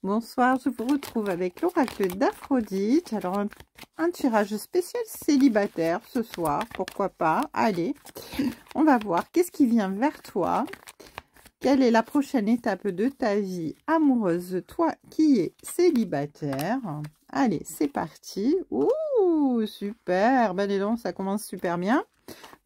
Bonsoir, je vous retrouve avec l'oracle d'Aphrodite. Alors, un tirage spécial célibataire ce soir, pourquoi pas. Allez, on va voir qu'est-ce qui vient vers toi. Quelle est la prochaine étape de ta vie amoureuse, toi qui es célibataire? Allez, c'est parti. Ouh, super, ben dis donc, ça commence super bien.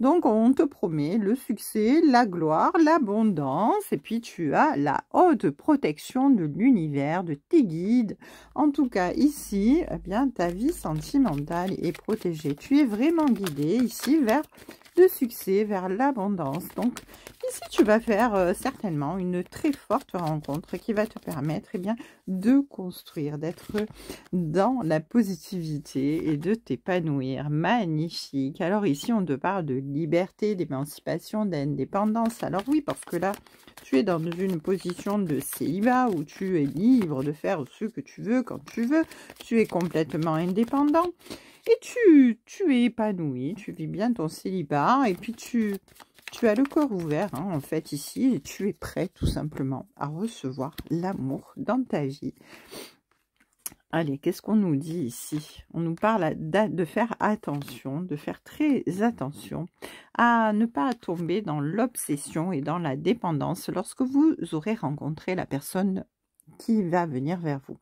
Donc, on te promet le succès, la gloire, l'abondance, et puis tu as la haute protection de l'univers, de tes guides. En tout cas, ici, eh bien, ta vie sentimentale est protégée. Tu es vraiment guidé ici vers le succès, vers l'abondance. Donc, ici, tu vas faire certainement une très forte rencontre qui va te permettre eh bien, de construire, d'être dans la positivité et de t'épanouir. Magnifique. Alors ici, on te parle de liberté, d'émancipation, d'indépendance. Alors oui, parce que là, tu es dans une position de célibat où tu es libre de faire ce que tu veux quand tu veux. Tu es complètement indépendant. Et tu es épanoui, tu vis bien ton célibat et puis tu as le corps ouvert, hein, en fait, ici, et tu es prêt tout simplement à recevoir l'amour dans ta vie. Allez, qu'est-ce qu'on nous dit ici? On nous parle de faire attention, de faire très attention à ne pas tomber dans l'obsession et dans la dépendance lorsque vous aurez rencontré la personne qui va venir vers vous.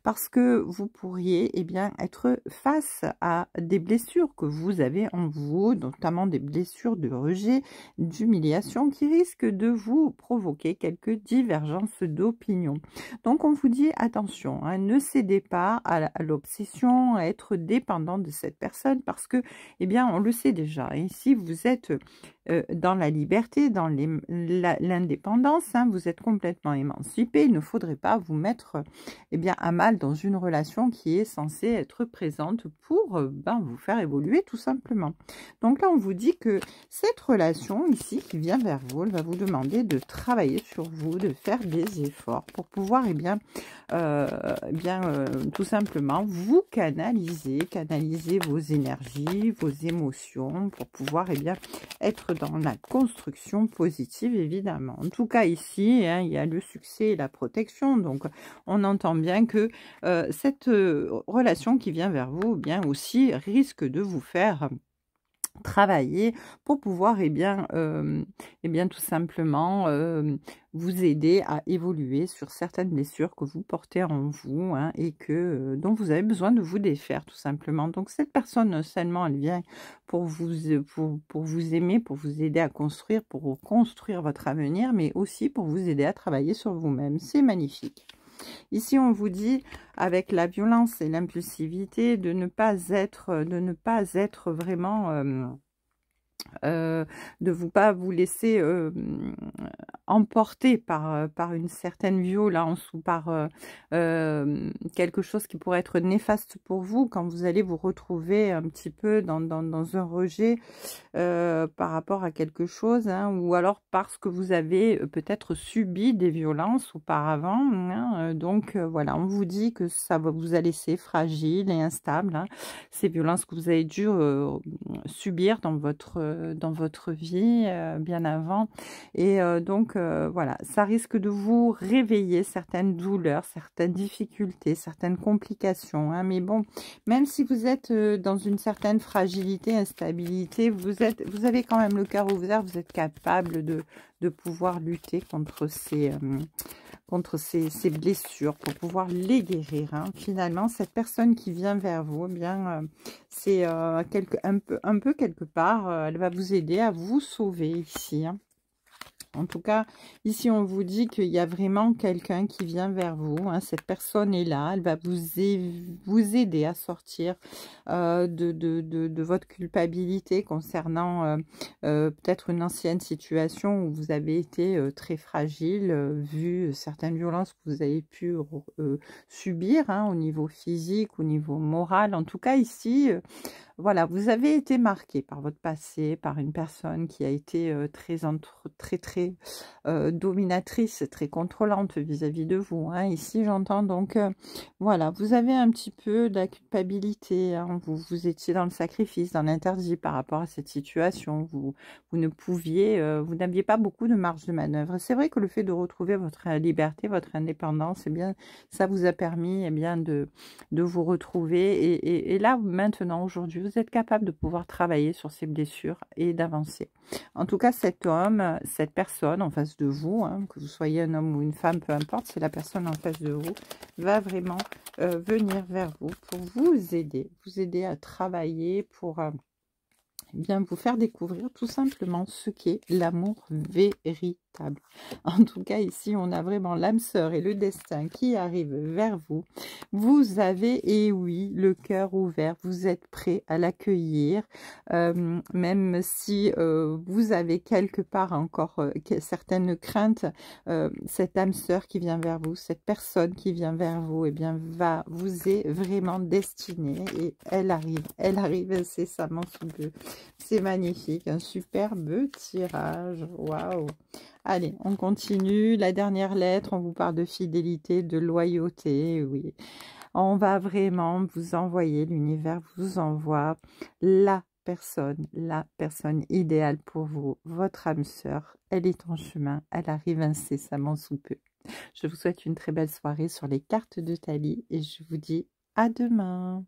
Parce que vous pourriez eh bien, être face à des blessures que vous avez en vous, notamment des blessures de rejet, d'humiliation qui risquent de vous provoquer quelques divergences d'opinion. Donc on vous dit attention, hein, ne cédez pas à l'obsession, à être dépendant de cette personne parce que, eh bien, on le sait déjà. Et si vous êtes dans la liberté, dans l'indépendance, hein, vous êtes complètement émancipé, il ne faudrait pas vous mettre eh bien, à mal dans une relation qui est censée être présente pour vous faire évoluer tout simplement. Donc là, on vous dit que cette relation ici qui vient vers vous, elle va vous demander de travailler sur vous, de faire des efforts pour pouvoir tout simplement vous canaliser vos énergies, vos émotions pour pouvoir être dans la construction positive évidemment. En tout cas ici, hein, il y a le succès et la protection, donc on entend bien que cette relation qui vient vers vous bien aussi risque de vous faire travailler pour pouvoir tout simplement vous aider à évoluer sur certaines blessures que vous portez en vous, hein, et que dont vous avez besoin de vous défaire tout simplement. Donc cette personne non seulement elle vient pour vous aimer, pour vous aider à construire, pour construire votre avenir, mais aussi pour vous aider à travailler sur vous-même. C'est magnifique. Ici, on vous dit, avec la violence et l'impulsivité, de ne pas être vraiment... de pas vous laisser emporter par une certaine violence ou par quelque chose qui pourrait être néfaste pour vous quand vous allez vous retrouver un petit peu dans un rejet par rapport à quelque chose, hein, ou alors parce que vous avez peut-être subi des violences auparavant, hein, donc voilà, on vous dit que ça va vous a laissé fragile et instable, hein, ces violences que vous avez dû subir dans votre vie bien avant, et donc voilà, ça risque de vous réveiller certaines douleurs, certaines difficultés, certaines complications, hein, mais bon, même si vous êtes dans une certaine fragilité, instabilité, vous avez quand même le cœur ouvert, vous êtes capable de pouvoir lutter contre ces blessures, pour pouvoir les guérir, hein. Finalement, cette personne qui vient vers vous, eh bien, c'est un peu quelque part, elle va vous aider à vous sauver ici, hein. En tout cas, ici, on vous dit qu'il y a vraiment quelqu'un qui vient vers vous, hein. Cette personne est là, elle va vous aider à sortir de votre culpabilité concernant peut-être une ancienne situation où vous avez été très fragile, vu certaines violences que vous avez pu subir, hein, au niveau physique, au niveau moral. En tout cas, ici... voilà, vous avez été marqué par votre passé, par une personne qui a été très dominatrice, très contrôlante vis-à-vis de vous, hein. Ici, j'entends donc, voilà, vous avez un petit peu de la culpabilité, hein. Vous étiez dans le sacrifice, dans l'interdit par rapport à cette situation. Vous ne pouviez, vous n'aviez pas beaucoup de marge de manœuvre. C'est vrai que le fait de retrouver votre liberté, votre indépendance, eh bien, ça vous a permis, eh bien, de vous retrouver. Et là, maintenant, aujourd'hui, vous êtes capable de pouvoir travailler sur ces blessures et d'avancer. En tout cas, cet homme, cette personne en face de vous, hein, que vous soyez un homme ou une femme, peu importe, c'est la personne en face de vous, va vraiment venir vers vous pour vous aider à travailler, pour eh bien vous faire découvrir tout simplement ce qu'est l'amour véritable. En tout cas, ici, on a vraiment l'âme sœur et le destin qui arrivent vers vous. Vous avez, et oui, le cœur ouvert. Vous êtes prêt à l'accueillir, même si vous avez quelque part encore certaines craintes. Cette âme sœur qui vient vers vous, cette personne qui vient vers vous, eh bien, vous est vraiment destinée et elle arrive incessamment sous peu. C'est magnifique, un superbe tirage. Waouh! Allez, on continue. La dernière lettre, on vous parle de fidélité, de loyauté. Oui, on va vraiment vous envoyer, l'univers vous envoie la personne idéale pour vous. Votre âme sœur, elle est en chemin. Elle arrive incessamment sous peu. Je vous souhaite une très belle soirée sur les cartes de Thalie et je vous dis à demain.